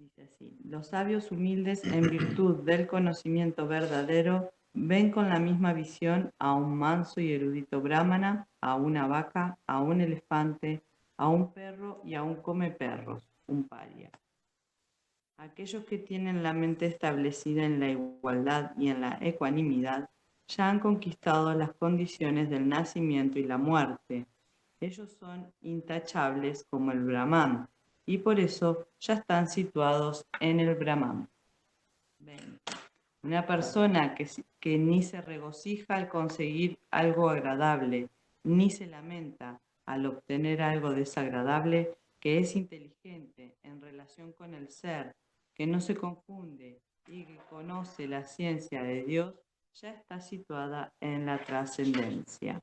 Dice así: los sabios humildes, en virtud del conocimiento verdadero, ven con la misma visión a un manso y erudito brahmana, a una vaca, a un elefante, a un perro y a un come perros, un paria. Aquellos que tienen la mente establecida en la igualdad y en la ecuanimidad ya han conquistado las condiciones del nacimiento y la muerte. Ellos son intachables como el Brahman y por eso ya están situados en el Brahman. 20. Una persona que ni se regocija al conseguir algo agradable, ni se lamenta al obtener algo desagradable, que es inteligente en relación con el ser, que no se confunde y que conoce la ciencia de Dios, ya está situada en la trascendencia.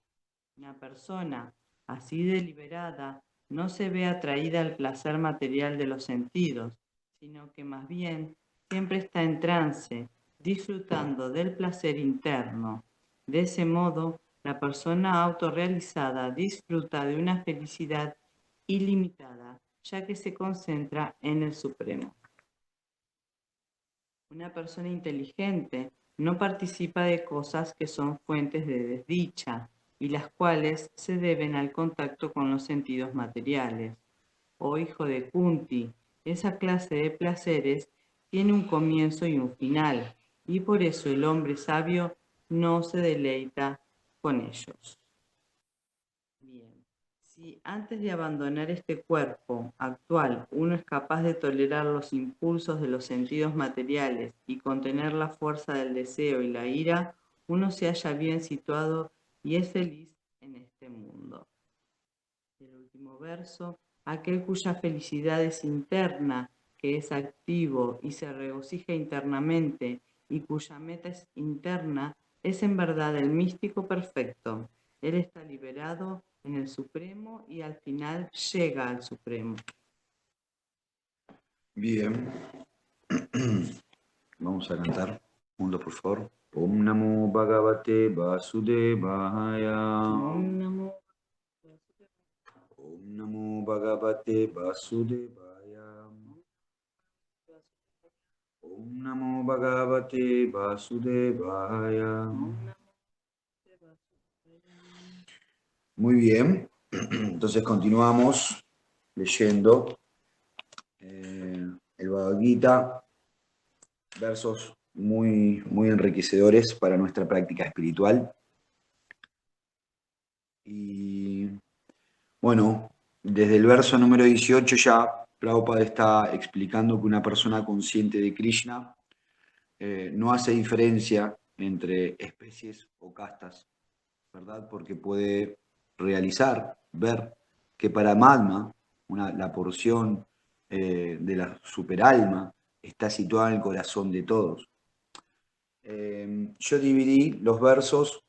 Una persona así deliberada no se ve atraída al placer material de los sentidos, sino que más bien siempre está en trance, disfrutando del placer interno. De ese modo, la persona autorrealizada disfruta de una felicidad ilimitada, ya que se concentra en el Supremo. Una persona inteligente no participa de cosas que son fuentes de desdicha y las cuales se deben al contacto con los sentidos materiales. Oh hijo de Kunti, esa clase de placeres tiene un comienzo y un final, y por eso el hombre sabio no se deleita con ellos. Bien. Si antes de abandonar este cuerpo actual uno es capaz de tolerar los impulsos de los sentidos materiales y contener la fuerza del deseo y la ira, uno se halla bien situado y es feliz en este mundo. El último verso: aquel cuya felicidad es interna, que es activo y se regocija internamente y cuya meta es interna, es en verdad el místico perfecto. Él está liberado en el Supremo y al final llega al Supremo. Bien. Vamos a cantar juntos, por favor. Om Namo Bhagavate Vasudevaya. Om Namo Om Namo Bhagavate Vasudevaya. Om Namo Bhagavate Vasudevaya. Muy bien. Entonces continuamos leyendo el Bhagavad Gita, versos muy, muy enriquecedores para nuestra práctica espiritual. Y bueno, desde el verso número 18 ya Prabhupada está explicando que una persona consciente de Krishna no hace diferencia entre especies o castas, ¿verdad? Porque puede realizar, ver que para Madma, la porción de la superalma, está situada en el corazón de todos. Yo dividí los versos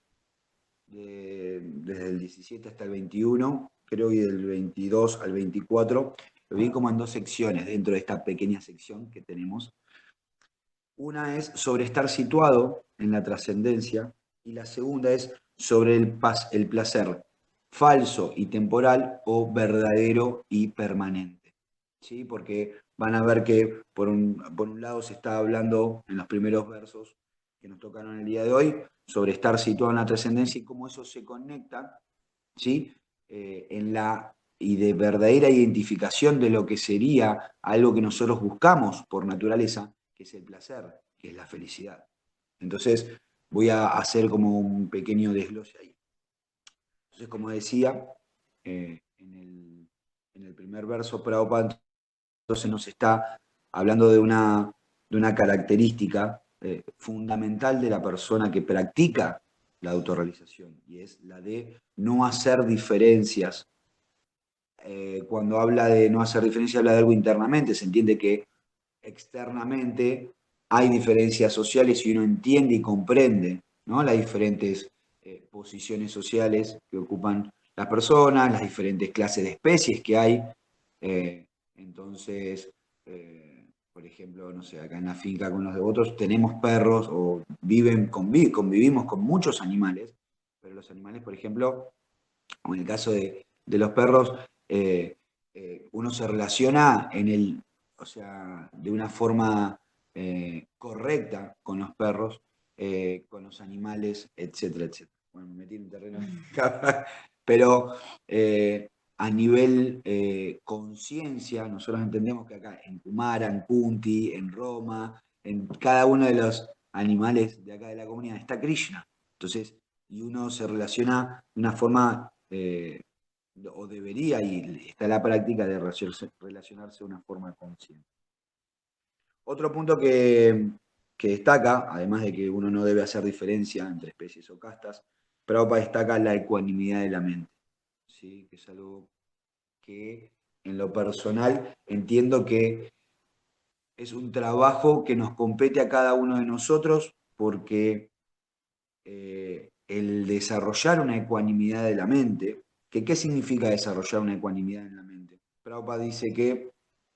desde el 17 hasta el 21, creo, y del 22 al 24, lo vi como en dos secciones dentro de esta pequeña sección que tenemos. Una es sobre estar situado en la trascendencia y la segunda es sobre el placer falso y temporal o verdadero y permanente. ¿Sí? Porque van a ver que por un lado se está hablando en los primeros versos que nos tocaron el día de hoy sobre estar situado en la trascendencia y cómo eso se conecta, ¿sí? Y de verdadera identificación de lo que sería algo que nosotros buscamos por naturaleza, que es el placer, que es la felicidad. Entonces voy a hacer como un pequeño desglose ahí. Entonces, como decía, en el primer verso, Prabhupada entonces nos está hablando de una característica fundamental de la persona que practica la autorrealización, y es la de no hacer diferencias. Cuando habla de no hacer diferencias, habla de algo internamente. Se entiende que externamente hay diferencias sociales y uno entiende y comprende, ¿no?, las diferentes posiciones sociales que ocupan las personas, las diferentes clases de especies que hay. Entonces, por ejemplo, no sé, acá en la finca con los devotos tenemos perros o convivimos con muchos animales, pero los animales, por ejemplo, o en el caso de los perros, uno se relaciona en el o sea, de una forma correcta con los perros, con los animales, etcétera, etcétera. Bueno, me metí en un terreno, pero a nivel conciencia, nosotros entendemos que acá en Kumara, en Kunti, en Roma, en cada uno de los animales de acá de la comunidad está Krishna. Entonces, y uno se relaciona de una forma, o debería, y está la práctica de relacionarse de una forma consciente. Otro punto que destaca, además de que uno no debe hacer diferencia entre especies o castas, Prabhupada destaca la ecuanimidad de la mente, ¿sí? Que es algo que en lo personal entiendo que es un trabajo que nos compete a cada uno de nosotros porque el desarrollar una ecuanimidad de la mente, ¿qué significa desarrollar una ecuanimidad en la mente? Prabhupada dice que,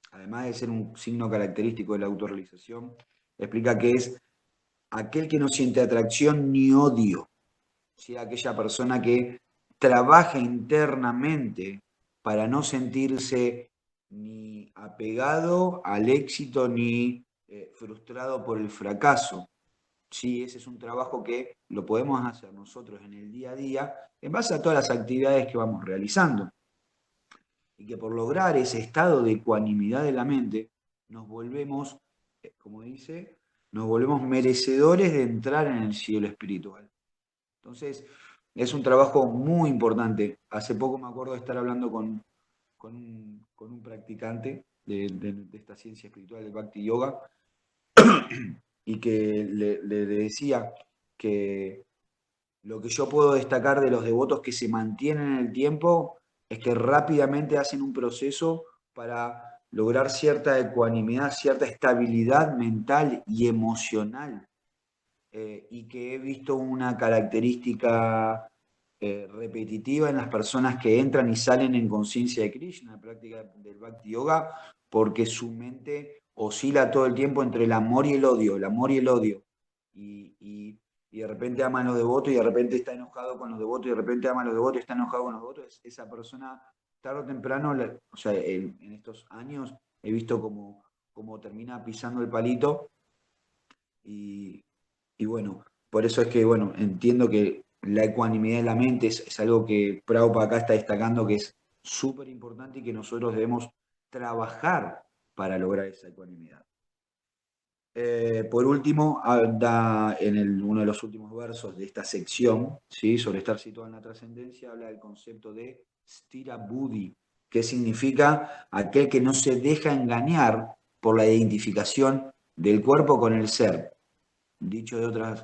además de ser un signo característico de la autorrealización, explica que es aquel que no siente atracción ni odio, ¿sí? Aquella persona que trabaja internamente para no sentirse ni apegado al éxito ni frustrado por el fracaso. Sí, ese es un trabajo que lo podemos hacer nosotros en el día a día en base a todas las actividades que vamos realizando. Y que por lograr ese estado de ecuanimidad de la mente, nos volvemos, como dice, nos volvemos merecedores de entrar en el cielo espiritual. Entonces, es un trabajo muy importante. Hace poco me acuerdo de estar hablando con un practicante de esta ciencia espiritual, del Bhakti Yoga, y que le decía que lo que yo puedo destacar de los devotos que se mantienen en el tiempo es que rápidamente hacen un proceso para lograr cierta ecuanimidad, cierta estabilidad mental y emocional. Y que he visto una característica repetitiva en las personas que entran y salen en conciencia de Krishna, en la práctica del Bhakti Yoga, porque su mente oscila todo el tiempo entre el amor y el odio, el amor y el odio. Y de repente ama a los devotos y de repente está enojado con los devotos y de repente ama a los devotos y está enojado con los devotos. Esa persona, tarde o temprano, o sea, en estos años he visto como termina pisando el palito y, y bueno, por eso es que, bueno, entiendo que la ecuanimidad de la mente es algo que Prabhupada acá está destacando que es súper importante y que nosotros debemos trabajar para lograr esa ecuanimidad. Por último, da en uno de los últimos versos de esta sección, ¿sí? Sobre estar situado en la trascendencia, habla del concepto de stira buddhi, que significa aquel que no se deja engañar por la identificación del cuerpo con el ser. Dicho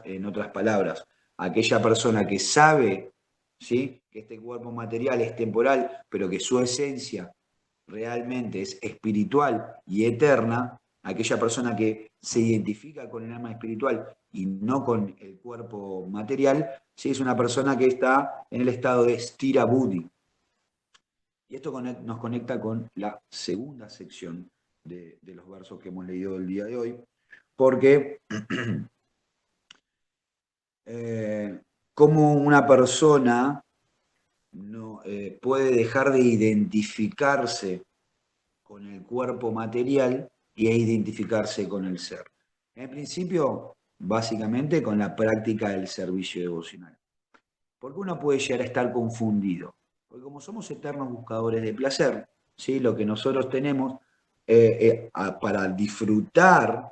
en otras palabras, aquella persona que sabe, ¿sí?, que este cuerpo material es temporal, pero que su esencia realmente es espiritual y eterna, aquella persona que se identifica con el alma espiritual y no con el cuerpo material, ¿sí?, es una persona que está en el estado de stira buddhi. Y esto nos conecta con la segunda sección de los versos que hemos leído el día de hoy, porque cómo una persona no, puede dejar de identificarse con el cuerpo material y identificarse con el ser. En principio, básicamente con la práctica del servicio devocional. Porque uno puede llegar a estar confundido. Porque como somos eternos buscadores de placer, ¿sí?, lo que nosotros tenemos para disfrutar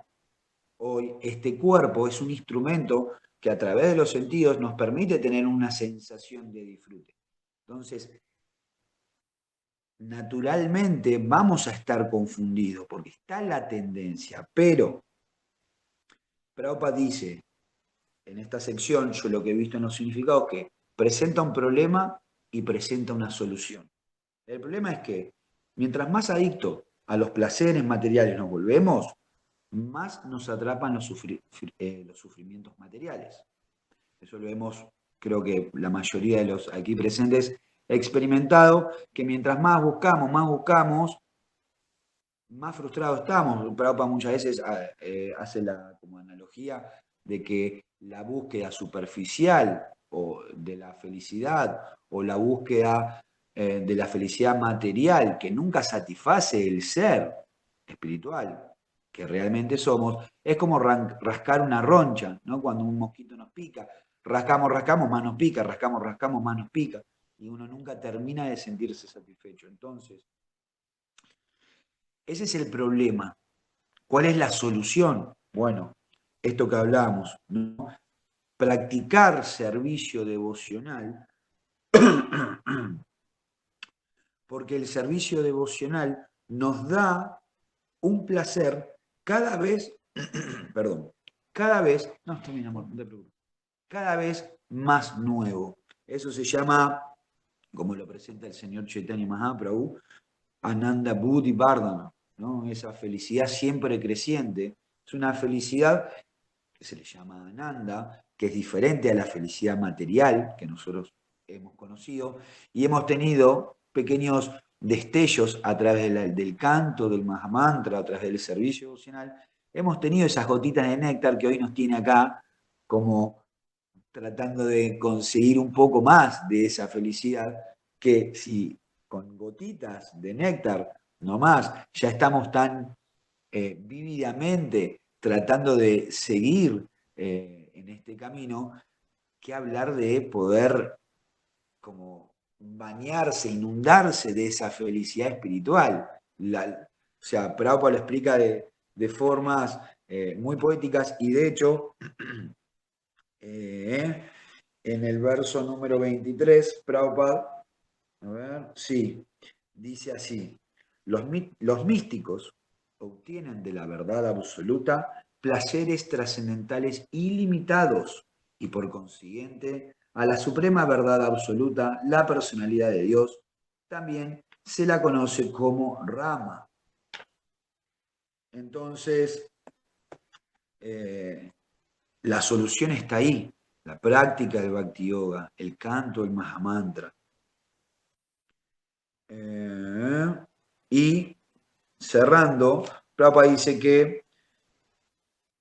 hoy, este cuerpo es un instrumento que a través de los sentidos nos permite tener una sensación de disfrute. Entonces, naturalmente vamos a estar confundidos porque está la tendencia, pero Prabhupada dice en esta sección, yo lo que he visto en los significados, que presenta un problema y presenta una solución. El problema es que mientras más adictos a los placeres materiales nos volvemos, más nos atrapan los sufrimientos materiales. Eso lo hemos, creo que la mayoría de los aquí presentes, experimentado, que mientras más buscamos, más frustrados estamos. Prabhupada muchas veces hace como analogía de que la búsqueda superficial o de la felicidad o la búsqueda de la felicidad material que nunca satisface el ser, espiritual que realmente somos, es como rascar una roncha, ¿no? Cuando un mosquito nos pica, rascamos, rascamos, más nos pica, rascamos, rascamos, más nos pica, y uno nunca termina de sentirse satisfecho. Entonces, ese es el problema. ¿Cuál es la solución? Bueno, esto que hablamos, ¿no? Practicar servicio devocional, porque el servicio devocional nos da un placer cada vez, perdón, cada vez, no, está bien, amor, no te preocupes, cada vez más nuevo. Eso se llama, como lo presenta el señor Chaitanya Mahaprabhu, Ananda Buddhi Vardhana, ¿no? Esa felicidad siempre creciente. Es una felicidad que se le llama Ananda, que es diferente a la felicidad material que nosotros hemos conocido, y hemos tenido pequeños destellos a través del canto, del Mahamantra, a través del servicio devocional. Hemos tenido esas gotitas de néctar que hoy nos tiene acá como tratando de conseguir un poco más de esa felicidad, que si con gotitas de néctar nomás ya estamos tan vívidamente tratando de seguir en este camino, que hablar de poder como bañarse, inundarse de esa felicidad espiritual. O sea, Prabhupada lo explica de formas muy poéticas y de hecho en el verso número 23, Prabhupada, a ver, sí, dice así, los místicos obtienen de la verdad absoluta placeres trascendentales ilimitados y por consiguiente a la suprema verdad absoluta, la personalidad de Dios, también se la conoce como Rama. Entonces, la solución está ahí, la práctica del Bhakti Yoga, el canto del Mahamantra. Y cerrando, Prabhupada dice que,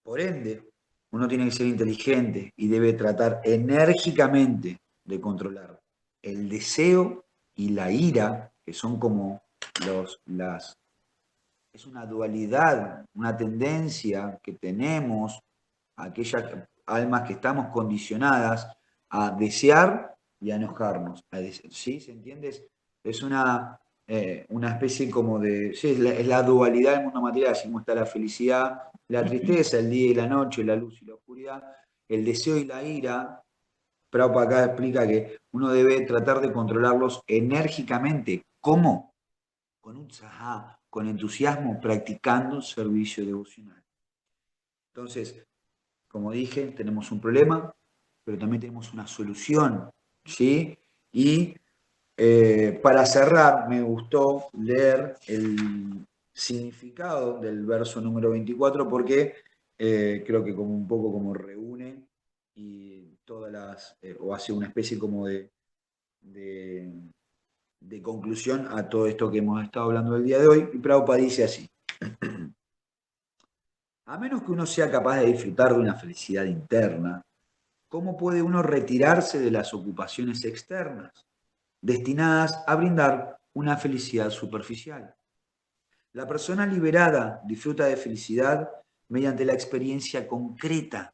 por ende, uno tiene que ser inteligente y debe tratar enérgicamente de controlar el deseo y la ira, que son como es una dualidad, una tendencia que tenemos, aquellas almas que estamos condicionadas a desear y a enojarnos. ¿Sí? ¿Se entiende? Es una especie como de... Sí, es la dualidad del mundo material, así como está la felicidad, la tristeza, el día y la noche, la luz y la oscuridad, el deseo y la ira. Prabhupada acá explica que uno debe tratar de controlarlos enérgicamente. ¿Cómo? Con utsahá, con entusiasmo, practicando servicio devocional. Entonces, como dije, tenemos un problema, pero también tenemos una solución, ¿sí? Y para cerrar, me gustó leer el significado del verso número 24 porque creo que como un poco como reúne y todas o hace una especie como de conclusión a todo esto que hemos estado hablando el día de hoy. Y Prabhupada dice así: a menos que uno sea capaz de disfrutar de una felicidad interna, ¿cómo puede uno retirarse de las ocupaciones externas, destinadas a brindar una felicidad superficial? La persona liberada disfruta de felicidad mediante la experiencia concreta.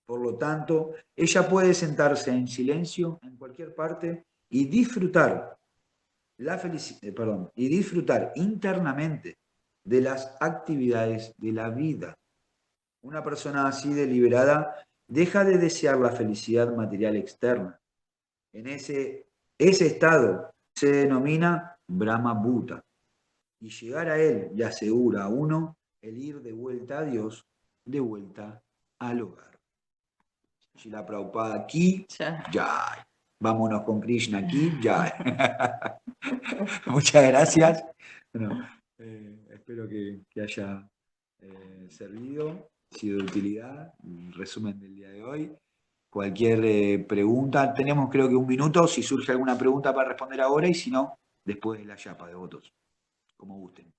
Por lo tanto, ella puede sentarse en silencio en cualquier parte y disfrutar y disfrutar internamente de las actividades de la vida. Una persona así deliberada deja de desear la felicidad material externa. En ese estado se denomina Brahma Bhuta. Y llegar a él le asegura a uno el ir de vuelta a Dios, de vuelta al hogar. Shila Prabhupada aquí, ya. Vámonos con Krishna aquí, ya. Muchas gracias. Bueno, espero que haya servido, sido de utilidad, el resumen del día de hoy. Cualquier pregunta, tenemos creo que un minuto, si surge alguna pregunta para responder ahora y si no, después de la chapa de votos, como gusten.